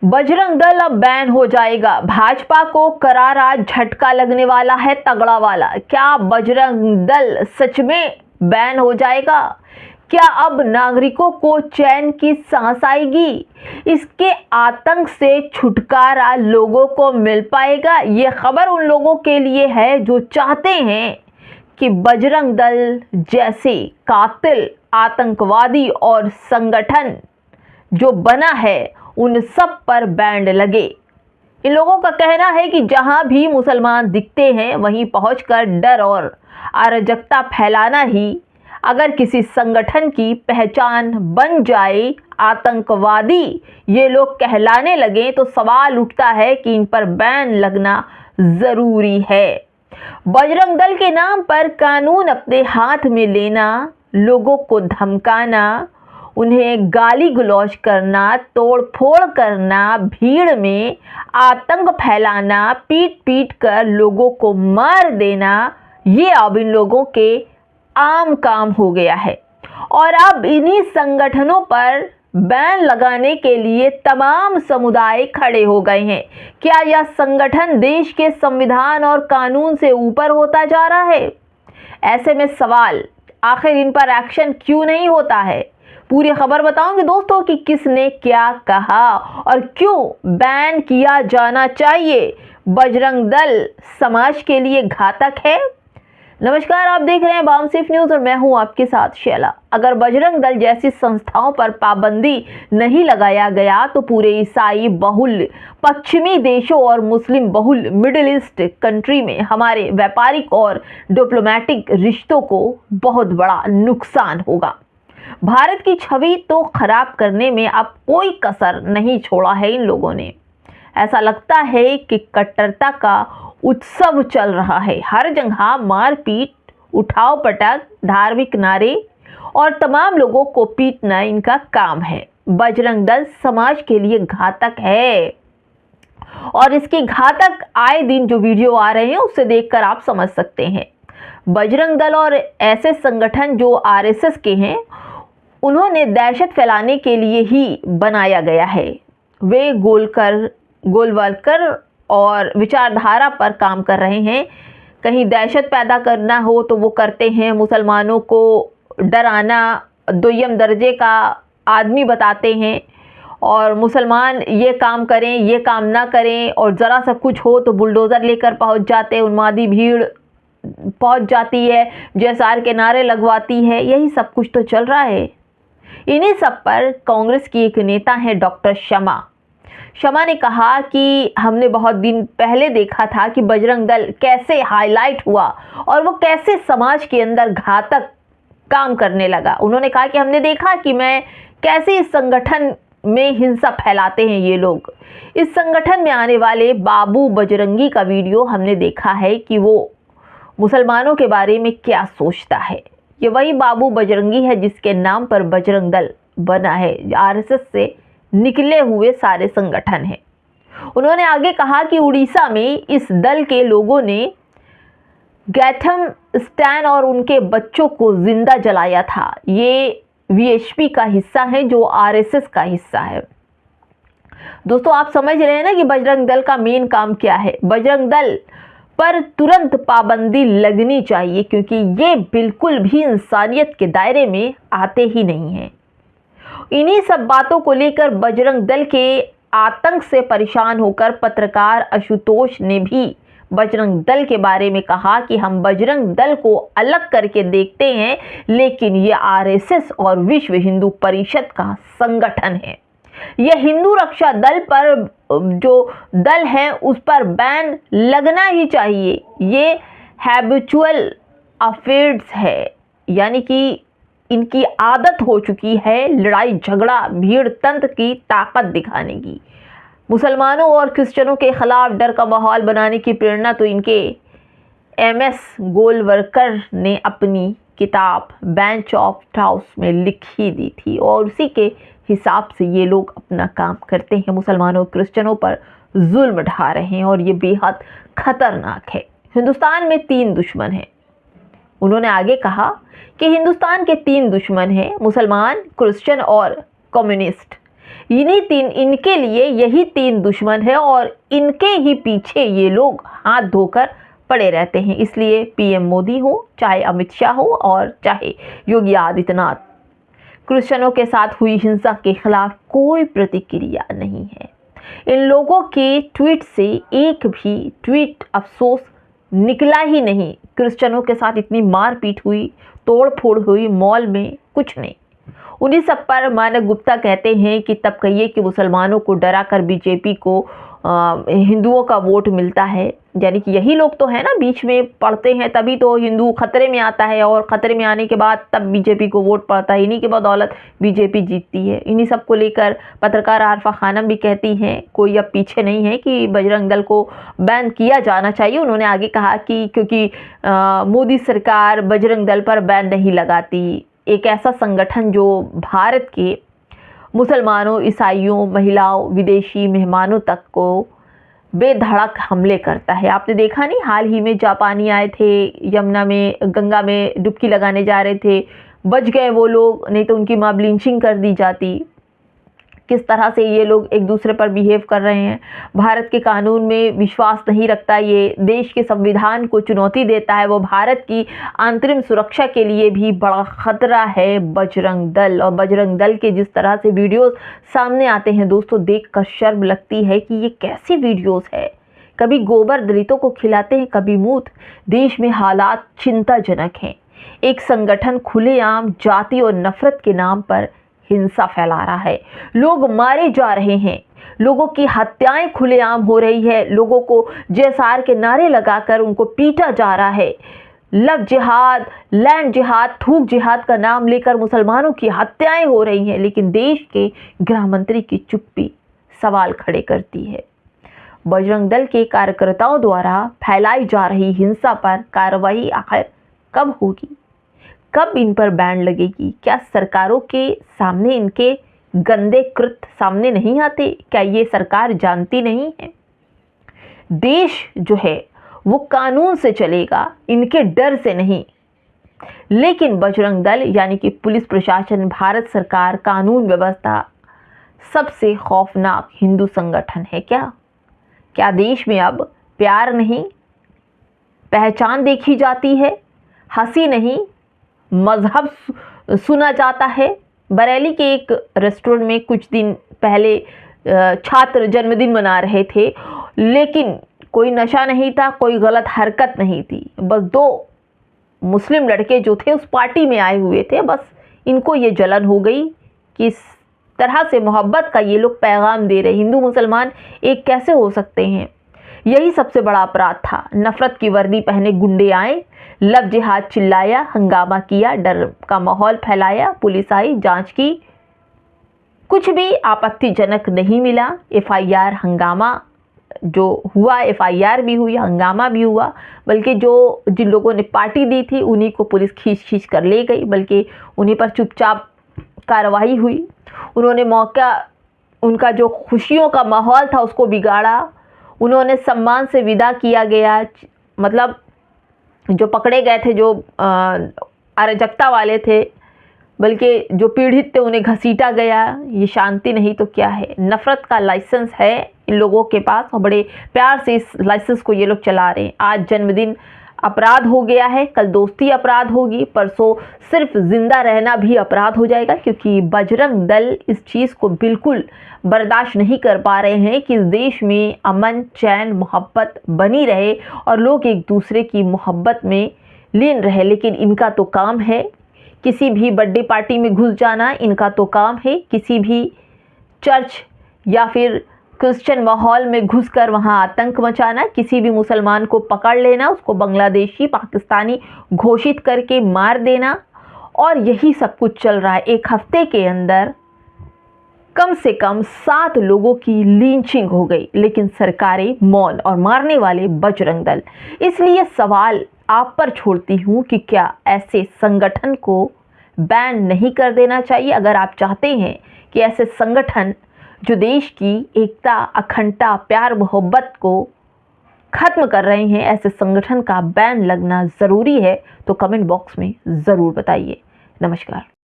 बजरंग दल अब बैन हो जाएगा। भाजपा को करारा झटका लगने वाला है, तगड़ा वाला। क्या बजरंग दल सच में बैन हो जाएगा? क्या अब नागरिकों को चैन की सांस आएगी? इसके आतंक से छुटकारा लोगों को मिल पाएगा? ये खबर उन लोगों के लिए है जो चाहते हैं कि बजरंग दल जैसे कातिल, आतंकवादी और संगठन जो बना है उन सब पर बैन लगे। इन लोगों का कहना है कि जहां भी मुसलमान दिखते हैं वहीं पहुंचकर डर और अराजकता फैलाना ही अगर किसी संगठन की पहचान बन जाए, आतंकवादी ये लोग कहलाने लगे, तो सवाल उठता है कि इन पर बैन लगना जरूरी है। बजरंग दल के नाम पर कानून अपने हाथ में लेना, लोगों को धमकाना, उन्हें गाली गलौज करना, तोड़ फोड़ करना, भीड़ में आतंक फैलाना, पीट पीट कर लोगों को मार देना, ये अब इन लोगों के आम काम हो गया है। और अब इन्हीं संगठनों पर बैन लगाने के लिए तमाम समुदाय खड़े हो गए हैं। क्या यह संगठन देश के संविधान और कानून से ऊपर होता जा रहा है? ऐसे में सवाल, आखिर इन पर एक्शन क्यों नहीं होता है? पूरी खबर बताऊंगी दोस्तों कि किसने क्या कहा और क्यों बैन किया जाना चाहिए। बजरंग दल समाज के लिए घातक है। नमस्कार, आप देख रहे हैं बामसेफ न्यूज और मैं हूं आपके साथ शैला। अगर बजरंग दल जैसी संस्थाओं पर पाबंदी नहीं लगाया गया तो पूरे ईसाई बहुल पश्चिमी देशों और मुस्लिम बहुल मिडिल ईस्ट कंट्री में हमारे व्यापारिक और डिप्लोमेटिक रिश्तों को बहुत बड़ा नुकसान होगा। भारत की छवि तो खराब करने में अब कोई कसर नहीं छोड़ा है इन लोगों ने। ऐसा लगता है कि कट्टरता का उत्सव चल रहा है। हर जगह मारपीट, उठाव पटक, धार्मिक नारे और तमाम लोगों को पीटना इनका काम है। बजरंग दल समाज के लिए घातक है और इसके घातक आए दिन जो वीडियो आ रहे हैं उससे देखकर आप समझ सकते हैं। बजरंग दल और ऐसे संगठन जो आरएसएस के हैं, उन्होंने दहशत फैलाने के लिए ही बनाया गया है। वे गोलवलकर और विचारधारा पर काम कर रहे हैं। कहीं दहशत पैदा करना हो तो वो करते हैं, मुसलमानों को डराना, दुय्यम दर्जे का आदमी बताते हैं और मुसलमान ये काम करें, ये काम ना करें, और ज़रा सा कुछ हो तो बुलडोज़र लेकर पहुंच जाते, उन्मादी भीड़ पहुंच जाती है, जयसार के नारे लगवाती है। यही सब कुछ तो चल रहा है। इन्हीं सब पर कांग्रेस की एक नेता है डॉक्टर शमा ने कहा कि हमने बहुत दिन पहले देखा था कि बजरंग दल कैसे हाईलाइट हुआ और वो कैसे समाज के अंदर घातक काम करने लगा। उन्होंने कहा कि हमने देखा कि मैं कैसे इस संगठन में हिंसा फैलाते हैं ये लोग। इस संगठन में आने वाले बाबू बजरंगी का वीडियो हमने देखा है कि वो मुसलमानों के बारे में क्या सोचता है। ये वही बाबू बजरंगी है जिसके नाम पर बजरंग दल बना है। आरएसएस से निकले हुए सारे संगठन हैं। उन्होंने आगे कहा कि उड़ीसा में इस दल के लोगों ने गैथम स्टैन और उनके बच्चों को जिंदा जलाया था। ये वीएचपी का हिस्सा है जो आरएसएस का हिस्सा है। दोस्तों, आप समझ रहे हैं ना कि बजरंग दल का मेन काम क्या है। बजरंग दल पर तुरंत पाबंदी लगनी चाहिए क्योंकि ये बिल्कुल भी इंसानियत के दायरे में आते ही नहीं हैं। इन्हीं सब बातों को लेकर बजरंग दल के आतंक से परेशान होकर पत्रकार आशुतोष ने भी बजरंग दल के बारे में कहा कि हम बजरंग दल को अलग करके देखते हैं, लेकिन ये आरएसएस और विश्व हिंदू परिषद का संगठन है। यह हिंदू रक्षा दल पर जो दल है उस पर बैन लगना ही चाहिए। ये हैबिचुअल अफेयर्स है, यानी कि इनकी आदत हो चुकी है लड़ाई झगड़ा, भीड़ तंत्र की ताकत दिखाने की। मुसलमानों और क्रिश्चियनों के खिलाफ डर का माहौल बनाने की प्रेरणा तो इनके एमएस गोलवलकर ने अपनी किताब बेंच ऑफ हाउस में लिख ही दी थी और उसी के हिसाब से ये लोग अपना काम करते हैं। मुसलमानों और क्रिश्चियनों पर जुल्म ढा रहे हैं और ये बेहद खतरनाक है। हिंदुस्तान में 3 दुश्मन हैं। उन्होंने आगे कहा कि हिंदुस्तान के 3 दुश्मन हैं, मुसलमान, क्रिश्चियन और कम्युनिस्ट। इनके लिए यही 3 दुश्मन है और इनके ही पीछे ये लोग हाथ धोकर पड़े रहते हैं। इसलिए पीएम मोदी हो, चाहे अमित शाह हो और चाहे योगी आदित्यनाथ, क्रिश्चियनों के साथ हुई हिंसा के खिलाफ कोई प्रतिक्रिया नहीं है। इन लोगों के ट्वीट से एक भी ट्वीट अफसोस निकला ही नहीं। क्रिश्चियनों के साथ इतनी मारपीट हुई, तोड़फोड़ हुई मॉल में, कुछ नहीं। उन्हीं सब पर मानक गुप्ता कहते हैं कि तब कहिए कि मुसलमानों को डरा कर बीजेपी को हिंदुओं का वोट मिलता है। यानी कि यही लोग तो है ना बीच में पढ़ते हैं, तभी तो हिंदू खतरे में आता है और खतरे में आने के बाद तब बीजेपी को वोट पड़ता है। इन्हीं के बदौलत बीजेपी जीतती है। इन्हीं सब को लेकर पत्रकार आरफा खानम भी कहती हैं कोई अब पीछे नहीं है कि बजरंग दल को बैन किया जाना चाहिए। उन्होंने आगे कहा कि क्योंकि मोदी सरकार बजरंग दल पर बैन नहीं लगाती, एक ऐसा संगठन जो भारत के मुसलमानों, ईसाइयों, महिलाओं, विदेशी मेहमानों तक को बेधड़क हमले करता है। आपने देखा नहीं, हाल ही में जापानी आए थे, यमुना में, गंगा में डुबकी लगाने जा रहे थे, बच गए वो लोग, नहीं तो उनकी मां लिंचिंग कर दी जाती। किस तरह से ये लोग एक दूसरे पर बिहेव कर रहे हैं। भारत के कानून में विश्वास नहीं रखता, ये देश के संविधान को चुनौती देता है। वो भारत की आंतरिक सुरक्षा के लिए भी बड़ा खतरा है बजरंग दल। और बजरंग दल के जिस तरह से वीडियोस सामने आते हैं दोस्तों, देखकर शर्म लगती है कि ये कैसी वीडियोस है। कभी गोबर दलितों को खिलाते हैं, कभी मूत। देश में हालात चिंताजनक हैं। एक संगठन खुलेआम जाति और नफरत के नाम पर हिंसा फैला रहा है। लोग मारे जा रहे हैं, लोगों की हत्याएं खुलेआम हो रही है, लोगों को जेएसआर के नारे लगाकर उनको पीटा जा रहा है। लव जिहाद, लैंड जिहाद, थूक जिहाद का नाम लेकर मुसलमानों की हत्याएं हो रही हैं, लेकिन देश के गृह मंत्री की चुप्पी सवाल खड़े करती है। बजरंग दल के कार्यकर्ताओं द्वारा फैलाई जा रही हिंसा पर कार्रवाई आखिर कब होगी? कब इन पर बैन लगेगी? क्या सरकारों के सामने इनके गंदे कृत्य सामने नहीं आते? क्या ये सरकार जानती नहीं है? देश जो है वो कानून से चलेगा, इनके डर से नहीं। लेकिन बजरंग दल यानी कि पुलिस प्रशासन, भारत सरकार, कानून व्यवस्था सबसे खौफनाक हिंदू संगठन है क्या? क्या देश में अब प्यार नहीं, पहचान देखी जाती है, हंसी नहीं, मजहब सुना जाता है? बरेली के एक रेस्टोरेंट में कुछ दिन पहले छात्र जन्मदिन मना रहे थे, लेकिन कोई नशा नहीं था, कोई गलत हरकत नहीं थी। बस 2 मुस्लिम लड़के जो थे उस पार्टी में आए हुए थे। बस इनको ये जलन हो गई कि इस तरह से मोहब्बत का ये लोग पैगाम दे रहे। हिंदू मुसलमान एक कैसे हो सकते हैं? यही सबसे बड़ा अपराध था। नफरत की वर्दी पहने गुंडे आए, लव जिहाद चिल्लाया, हंगामा किया, डर का माहौल फैलाया, पुलिस आई, जांच की, कुछ भी आपत्तिजनक नहीं मिला। एफआईआर, हंगामा जो हुआ, एफआईआर भी हुई, हंगामा भी हुआ, बल्कि जिन लोगों ने पार्टी दी थी उन्हीं को पुलिस खींच कर ले गई, बल्कि उन्हीं पर चुपचाप कार्रवाई हुई। उन्होंने उनका जो खुशियों का माहौल था उसको बिगाड़ा। उन्होंने सम्मान से विदा किया गया। मतलब जो पकड़े गए थे, जो अराजकता वाले थे, बल्कि जो पीड़ित थे, उन्हें घसीटा गया। ये शांति नहीं तो क्या है? नफरत का लाइसेंस है इन लोगों के पास और बड़े प्यार से इस लाइसेंस को ये लोग चला रहे हैं। आज जन्मदिन अपराध हो गया है, कल दोस्ती अपराध होगी, परसों सिर्फ जिंदा रहना भी अपराध हो जाएगा, क्योंकि बजरंग दल इस चीज़ को बिल्कुल बर्दाश्त नहीं कर पा रहे हैं कि इस देश में अमन, चैन, मोहब्बत बनी रहे और लोग एक दूसरे की मोहब्बत में लीन रहे। लेकिन इनका तो काम है किसी भी बर्थडे पार्टी में घुस जाना, इनका तो काम है किसी भी चर्च या फिर क्रिश्चियन माहौल में घुसकर वहां आतंक मचाना, किसी भी मुसलमान को पकड़ लेना, उसको बांग्लादेशी, पाकिस्तानी घोषित करके मार देना, और यही सब कुछ चल रहा है। एक हफ्ते के अंदर कम से कम 7 लोगों की लिंचिंग हो गई, लेकिन सरकारें मौन और मारने वाले बजरंग दल। इसलिए सवाल आप पर छोड़ती हूँ कि क्या ऐसे संगठन को बैन नहीं कर देना चाहिए? अगर आप चाहते हैं कि ऐसे संगठन जो देश की एकता, अखंडता, प्यार, मोहब्बत को खत्म कर रहे हैं, ऐसे संगठन का बैन लगना ज़रूरी है, तो कमेंट बॉक्स में ज़रूर बताइए। नमस्कार।